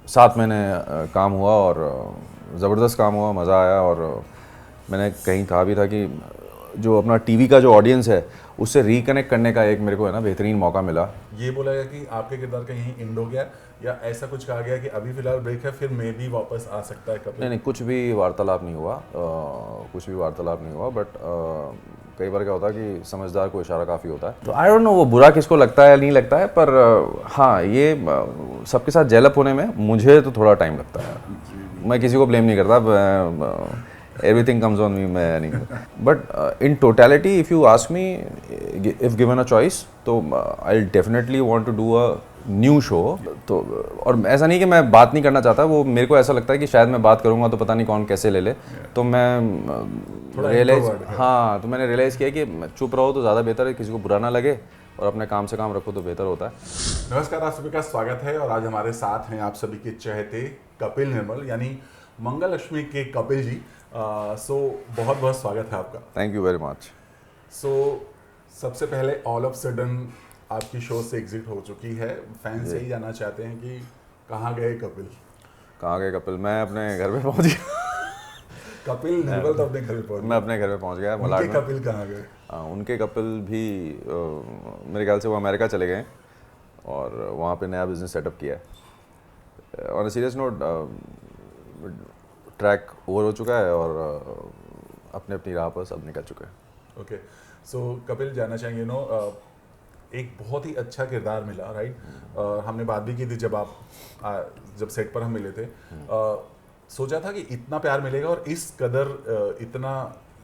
7 महीने काम हुआ और ज़बरदस्त काम हुआ, मज़ा आया। और मैंने कहीं कहा भी था कि जो अपना टीवी का जो ऑडियंस है उससे रिकनेक्ट करने का एक मेरे को है ना बेहतरीन मौका मिला। ये बोला गया कि आपके किरदार का यहीं एंड हो गया, या ऐसा कुछ कहा गया कि अभी फिलहाल ब्रेक है, फिर मे भी वापस आ सकता है कपिल? नहीं नहीं, कुछ भी वार्तालाप नहीं हुआ, कुछ भी वार्तालाप नहीं हुआ। बट कई बार क्या होता है कि समझदार को इशारा काफ़ी होता है। तो आई डोंट नो वो बुरा किसको लगता है या नहीं लगता है, पर हाँ ये सबके साथ जेलअप होने में मुझे तो थोड़ा टाइम लगता है। मैं किसी को ब्लेम नहीं करता, एवरीथिंग कम्स ऑन मी, मैं नहीं। But in totality if you ask me, if given a choice, तो I definitely want to do a new show. तो और ऐसा नहीं कि मैं बात नहीं करना चाहता, वो मेरे को ऐसा लगता है कि शायद मैं बात करूंगा तो पता नहीं कौन कैसे ले ले। तो मैं थोड़ा रियलाइज introvert है। हाँ, तो मैंने रियलाइज़ किया कि चुप रहो तो ज़्यादा बेहतर है, किसी को बुरा ना लगे, और अपने काम से काम रखो तो बेहतर होता है। नमस्कार, आप सभी का स्वागत है। और आज हमारे साथ हैं आप सभी के चहेते कपिल निर्मल, यानी मंगल लक्ष्मी के कपिल जी। सो बहुत बहुत स्वागत है आपका। Thank you very much. So सबसे पहले ऑल ऑफ सडन आपकी शो से एग्जिट हो चुकी है। फैंस यही जानना चाहते हैं कि कहाँ गए कपिल? कहाँ गए कपिल? मैं अपने घर पे पहुंच गया। कपिल निर्मल तो अपने घर पे पहुंच मैं गए। अपने घर पे पहुंच गया उनके मलाड में। कपिल कहाँ गए? उनके कपिल भी मेरे ख्याल से वो अमेरिका चले गए और वहाँ पे नया बिजनेस सेटअप किया है। On a serious note, track over हो चुका है और अपने अपनी राह पर सब निकल चुके हैं। ओके। सो कपिल, जानना चाहेंगे एक बहुत ही अच्छा किरदार मिला, राइट? हमने बात भी की थी जब जब सेट पर हम मिले थे। सोचा था कि इतना प्यार मिलेगा और इस कदर इतना,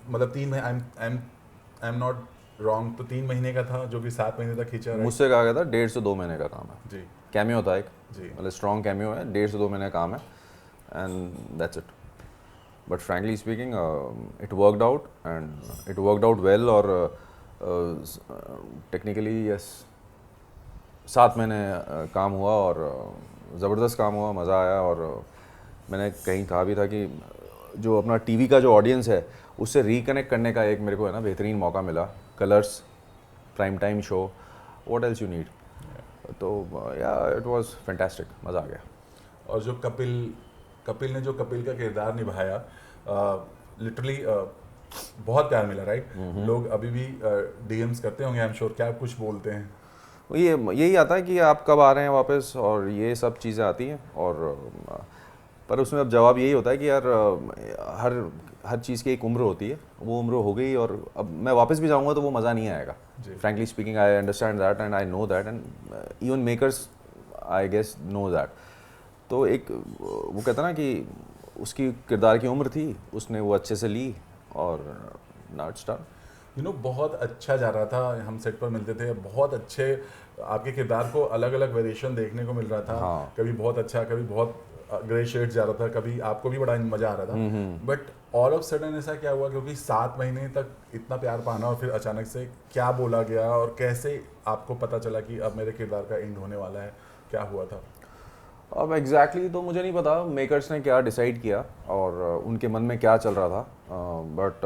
मतलब 3 महीने, आई एम नॉट रॉन्ग, तो 3 महीने का था जो कि 7 महीने तक खींचा, राइट? मुझसे कहा गया था 1.5 से 2 महीने का काम है। जी कैमियो था एक, जी। मतलब स्ट्रॉन्ग कैमियो है, 1.5 से 2 महीने का काम है, and that's it. But frankly speaking, it worked out and it worked out well. और टेक्निकली यस, 7 महीने काम हुआ और ज़बरदस्त काम हुआ, मज़ा आया। और मैंने कहीं कहा भी था कि जो अपना टीवी का जो ऑडियंस है उससे रिकनेक्ट करने का एक मेरे को है ना बेहतरीन मौका मिला। Colours, prime time show, what else you need. तो या इट वाज फैंटास्टिक, मज़ा आ गया। और जो कपिल ने जो कपिल का किरदार निभाया, लिटरली बहुत प्यार मिला, राइट? लोग अभी भी डीएम्स करते होंगे, आई एम श्योर। क्या कुछ बोलते हैं? ये यही आता है कि आप कब आ रहे हैं वापस, और ये सब चीज़ें आती हैं। और पर उसमें अब जवाब यही होता है कि यार हर हर चीज़ की एक उम्र होती है, वो उम्र हो गई और अब मैं वापस भी जाऊंगा तो वो मज़ा नहीं आएगा। जी। Frankly speaking, I understand that and I know that, and even makers I guess know that. तो एक वो कहता ना कि उसकी किरदार की उम्र थी, उसने वो अच्छे से ली और नाउ इट्स डन। बहुत अच्छा जा रहा था। हम सेट पर मिलते थे, बहुत अच्छे आपके किरदार को अलग अलग वेरिएशन देखने को मिल रहा था। हाँ। कभी बहुत अच्छा, कभी बहुत ग्रे शेड जा रहा था, कभी आपको भी बड़ा मजा आ रहा था। बट ऑल ऑफ सडन ऐसा क्या हुआ? क्योंकि 7 महीने तक इतना प्यार पाना और फिर अचानक से क्या बोला गया, और कैसे आपको पता चला कि अब मेरे किरदार का एंड होने वाला है? क्या हुआ था? अब एग्जैक्टली तो मुझे नहीं पता मेकर्स ने क्या डिसाइड किया और उनके मन में क्या चल रहा था। बट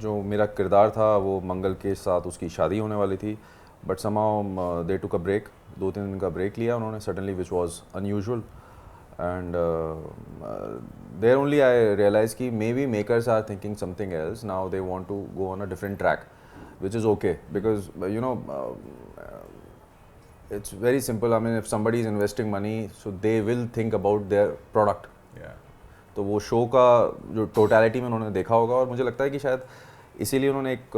जो मेरा किरदार था वो मंगल के साथ उसकी शादी होने वाली थी। But समाउ they took a break, 2-3 दिन का ब्रेक लिया उन्होंने suddenly, which was unusual. And there only I realise कि maybe makers are thinking something else now, they want to go on a different track, which is okay because it's very simple. I mean, if somebody is investing money, so they will think about their product. Yeah. तो वो show का जो totality में उन्होंने देखा होगा, और मुझे लगता है कि शायद इसीलिए उन्होंने एक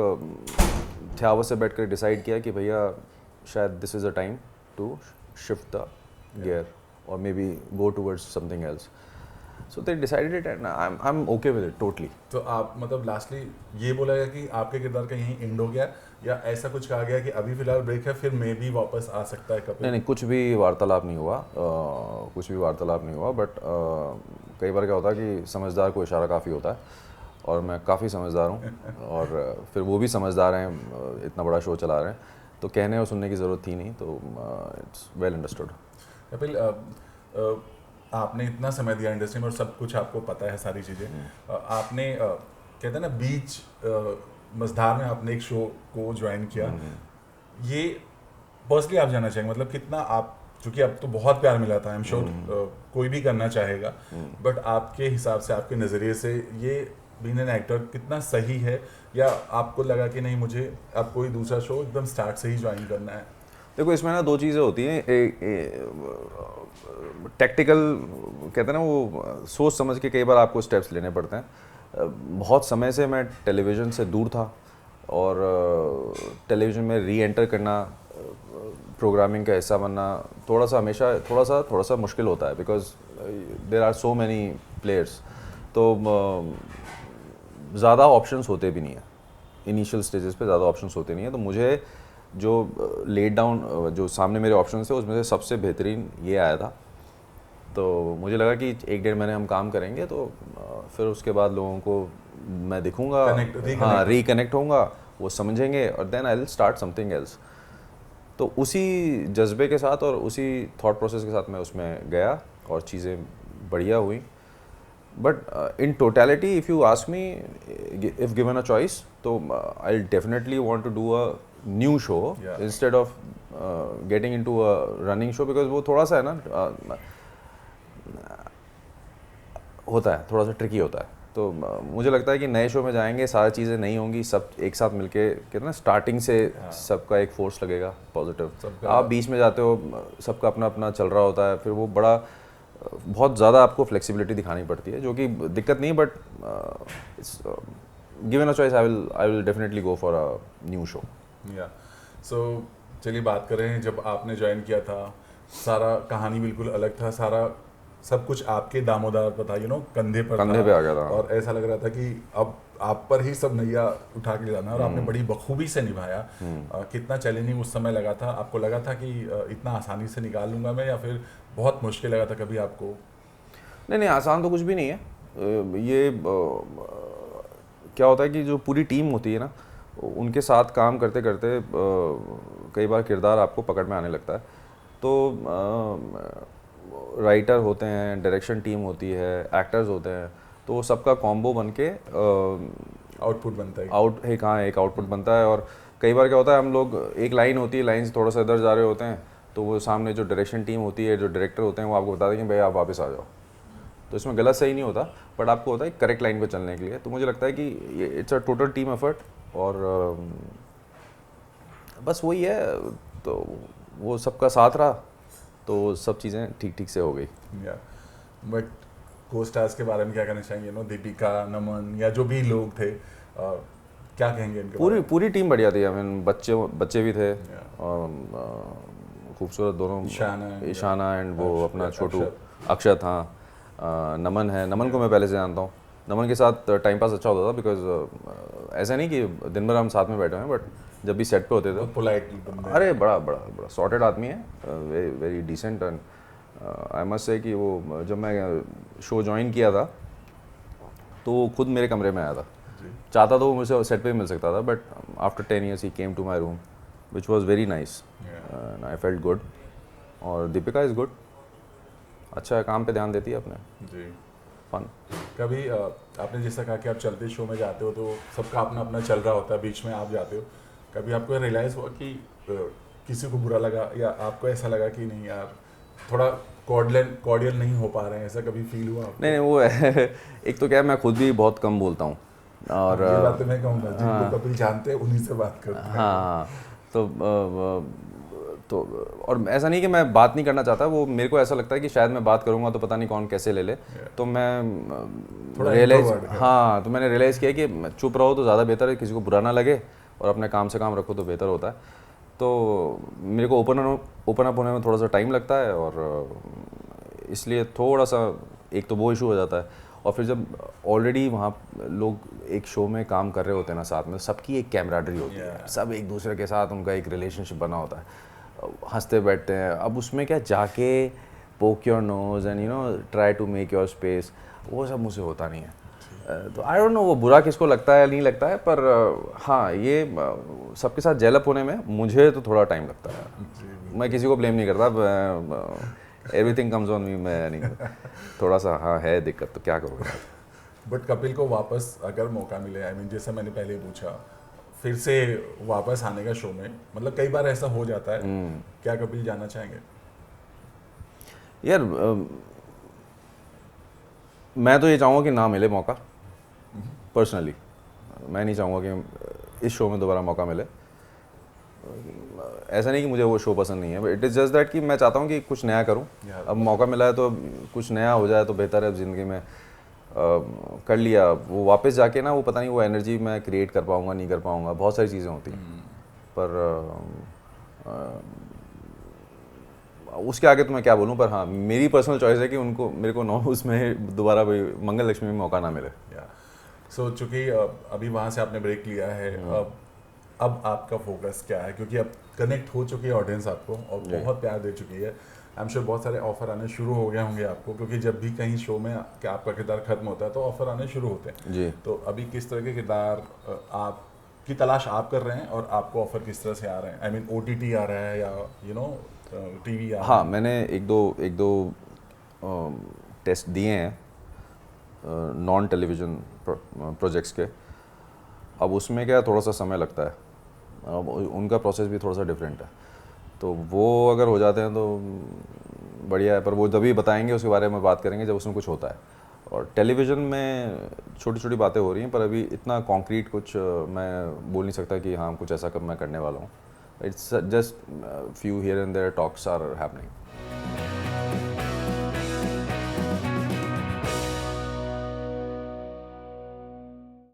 ध्यावत से बैठ कर डिसाइड किया कि भैया शायद this is a time to shift the gear और maybe go towards something else. So they decided it and I am okay with it totally. तो आप, मतलब लास्टली ये बोला गया कि आपके किरदार का यहीं एंड हो गया, या ऐसा कुछ कहा गया कि अभी फिलहाल ब्रेक है, फिर मे भी वापस आ सकता है कपिल? नहीं नहीं, कुछ भी वार्तालाप नहीं हुआ, कुछ भी वार्तालाप नहीं हुआ। बट कई बार क्या होता है कि समझदार को इशारा काफ़ी होता है, और मैं काफ़ी समझदार हूँ और फिर वो भी समझदार हैं, इतना बड़ा शो चला रहे हैं, तो कहने और सुनने की ज़रूरत थी नहीं। तो इट्स वेल अंडरस्टूड। कपिल, आपने इतना समय दिया इंडस्ट्री में और सब कुछ आपको पता है, सारी चीज़ें। आपने कहते हैं ना, बीच मझधार में आपने एक शो को ज्वाइन किया। ये पर्सनली आप जानना चाहेंगे, मतलब कितना आप क्योंकि अब तो बहुत प्यार मिला था, आई एम श्योर कोई भी करना चाहेगा, बट आपके हिसाब से, आपके नज़रिए से ये बीइंग एन एक्टर कितना सही है, या आपको लगा कि नहीं मुझे अब कोई दूसरा शो एकदम स्टार्ट से ही ज्वाइन करना है? देखो इसमें ना दो चीज़ें होती हैं, टेक्टिकल कहते हैं ना, वो सोच समझ के कई बार आपको स्टेप्स लेने पड़ते हैं। बहुत समय से मैं टेलीविज़न से दूर था और टेलीविज़न में री एंटर करना, प्रोग्रामिंग का हिस्सा बनना थोड़ा सा हमेशा थोड़ा सा मुश्किल होता है, because there are so many players, तो ज़्यादा ऑप्शंस होते भी नहीं है इनिशियल स्टेजेस पे, ज़्यादा ऑप्शंस होते नहीं है। तो मुझे जो लेट डाउन जो सामने मेरे ऑप्शंस थे उसमें से सबसे बेहतरीन ये आया था। तो मुझे लगा कि 1-1.5 महीने हम काम करेंगे, तो फिर उसके बाद लोगों को मैं दिखूंगा, हाँ रिकनेक्ट होऊंगा, वो समझेंगे, और then I will start something else. तो उसी जज्बे के साथ और उसी थॉट प्रोसेस के साथ मैं उसमें गया और चीज़ें बढ़िया हुई। But in totality if you ask me, if given a choice, तो I definitely want to do a new show instead of getting into a running show, because वो थोड़ा सा है ना, होता है, थोड़ा सा ट्रिकी होता है। तो मुझे लगता है कि नए शो में जाएंगे, सारी चीज़ें नहीं होंगी, सब एक साथ मिलके कहते हैं ना, स्टार्टिंग से सबका एक फोर्स लगेगा पॉजिटिव। आप बीच में जाते हो, सबका अपना अपना चल रहा होता है, फिर वो बहुत ज़्यादा आपको फ्लेक्सिबिलिटी दिखानी पड़ती है, जो कि दिक्कत नहीं, but given a choice I will definitely go for a new show. या सो चलिए बात करें, जब आपने ज्वाइन किया था, सारा कहानी बिल्कुल अलग था, सारा सब कुछ आपके दामोदार पर था, कंधे पे आ गया था, और ऐसा लग रहा था कि अब आप पर ही सब नैया उठा के लाना, और आपने बड़ी बखूबी से निभाया। कितना चैलेंजिंग उस समय लगा था? आपको लगा था कि इतना आसानी से निकाल लूंगा मैं, या फिर बहुत मुश्किल लगा था कभी आपको? नहीं, आसान तो कुछ भी नहीं है। ये क्या होता है कि जो पूरी टीम होती है ना, उनके साथ काम करते करते कई बार किरदार आपको पकड़ में आने लगता है। तो राइटर होते हैं, डायरेक्शन टीम होती है, एक्टर्स होते हैं, तो वो सबका कॉम्बो बन के आउटपुट बनता है, एक आउटपुट बनता है। और कई बार क्या होता है, हम लोग एक लाइन होती है, लाइन से थोड़ा सा इधर जा रहे होते हैं, तो वो सामने जो डायरेक्शन टीम होती है, जो डायरेक्टर होते हैं, वो आपको बता देंगे भाई आप वापस आ जाओ। तो इसमें गलत सही नहीं होता, बट आपको होता है करेक्ट लाइन पे चलने के लिए। तो मुझे लगता है कि it's a total team effort, और बस वही है। तो वो सबका साथ रहा, तो सब चीज़ें ठीक से हो गई। बट को स्टार्स के बारे में क्या कहना चाहेंगे? दीपिका, नमन, या जो भी लोग थे, क्या कहेंगे इनके? पूरी टीम बढ़िया थी। आई मीन बच्चे भी थे, खूबसूरत दोनों, ईशाना एंड वो अपना छोटू अक्षत। हाँ, नमन है, नमन को मैं पहले से जानता हूँ। नमन के साथ टाइम पास अच्छा होता था, बिकॉज ऐसा नहीं कि दिन भर हम साथ में बैठे हैं, बट जब भी सेट पे होते थे, पोलाइट, अरे बड़ा सॉर्टेड आदमी है, very decent. And I must say कि वो जब मैं शो ज्वाइन किया था, तो वो खुद मेरे कमरे में आया था। चाहता तो वो मुझसे सेट पे मिल सकता था, but after 10 years he came to my room, which was very nice, I felt good. और दीपिका इज़ गुड, अच्छा है, काम पे ध्यान देती है अपने जी। फन। कभी आपने जैसा कहा कि आप चलते शो में जाते हो, तो सबका अपना अपना चल रहा होता है, बीच में आप जाते हो, कभी आपको रियलाइज़ हुआ कि किसी को बुरा लगा, या आपको ऐसा लगा कि नहीं यार थोड़ा कॉर्डियल नहीं हो पा रहे हैं, ऐसा कभी फील हुआ आपको? नहीं, वो है एक तो क्या है, मैं खुद भी बहुत कम बोलता हूँ, और ये बात तो मैं कहूँगा, जिनको कपिल जानते हैं उन्हीं से बात करते हैं। हाँ, तो और ऐसा नहीं कि मैं बात नहीं करना चाहता, वो मेरे को ऐसा लगता है कि शायद मैं बात करूँगा तो पता नहीं कौन कैसे ले ले, तो मैं मैंने रियलाइज़ किया कि चुप रहो तो ज़्यादा बेहतर है, किसी को बुरा ना लगे, और अपने काम से काम रखो तो बेहतर होता है। तो मेरे को ओपन अप होने में थोड़ा सा टाइम लगता है, और इसलिए थोड़ा सा एक तो वो इशू हो जाता है। और फिर जब ऑलरेडी वहाँ लोग एक शो में काम कर रहे होते हैं ना, साथ में सबकी एक कैमराडरी होती है, सब एक दूसरे के साथ उनका एक रिलेशनशिप बना होता है, हंसते बैठते हैं। अब उसमें क्या जाके poke your nose and try to make your space, वो सब मुझसे होता नहीं है। तो आई डोंट नो वो बुरा किसको लगता है या नहीं लगता है, पर हाँ, ये सबके साथ जेलअप होने में मुझे तो थोड़ा टाइम लगता है। मैं किसी को ब्लेम नहीं करता, एवरीथिंग कम्स ऑन मी, मैं नहीं, थोड़ा सा हाँ है दिक्कत, तो क्या करूँगा। बट कपिल को वापस अगर मौका मिले, आई मीन जैसा मैंने पहले पूछा, फिर से वापस आने का शो में, मतलब कई बार ऐसा हो जाता है, क्या कपिल जाना चाहेंगे? यार मैं तो ये चाहूँगा कि ना मिले मौका पर्सनली। मैं नहीं चाहूँगा कि इस शो में दोबारा मौका मिले। ऐसा नहीं कि मुझे वो शो पसंद नहीं है, but it is just that कि मैं चाहता हूँ कि कुछ नया करूँ। अब मौका मिला है तो कुछ नया हो जाए तो बेहतर है। अब ज़िंदगी में कर लिया, वो वापस जाके ना वो पता नहीं वो एनर्जी मैं क्रिएट कर पाऊँगा नहीं कर पाऊँगा, बहुत सारी चीज़ें होती हैं। पर उसके आगे तो मैं क्या बोलूँ। पर हाँ, मेरी पर्सनल चॉइस है कि उनको मेरे को नौ उसमें दोबारा भाई मंगल लक्ष्मी में मौका ना मिले। सो चूँकि अभी वहाँ से आपने ब्रेक लिया है, अब आपका फोकस क्या है? क्योंकि अब कनेक्ट हो चुकी है ऑडियंस आपको और बहुत प्यार दे चुकी है। आई एम श्योर बहुत सारे ऑफर आने शुरू हो गए होंगे आपको, क्योंकि जब भी कहीं शो में आपका किरदार खत्म होता है तो ऑफर आने शुरू होते हैं जी। तो अभी किस तरह के किरदार आप की तलाश आप कर रहे हैं और आपको ऑफर किस तरह से आ रहे हैं? आई मीन OTT आ रहा है या टीवी आ रहा है? हाँ, मैंने एक दो टेस्ट दिए हैं नॉन टेलीविज़न प्रोजेक्ट्स के। अब उसमें क्या थोड़ा सा समय लगता है, अब उनका प्रोसेस भी थोड़ा सा डिफरेंट है, तो वो अगर हो जाते हैं तो बढ़िया है। पर वो तभी बताएंगे, उसके बारे में बात करेंगे जब उसमें कुछ होता है। और टेलीविज़न में छोटी छोटी बातें हो रही हैं, पर अभी इतना कॉन्क्रीट कुछ मैं बोल नहीं सकता कि हाँ कुछ ऐसा मैं करने वाला हूँ। It's just few here and there talks are happening.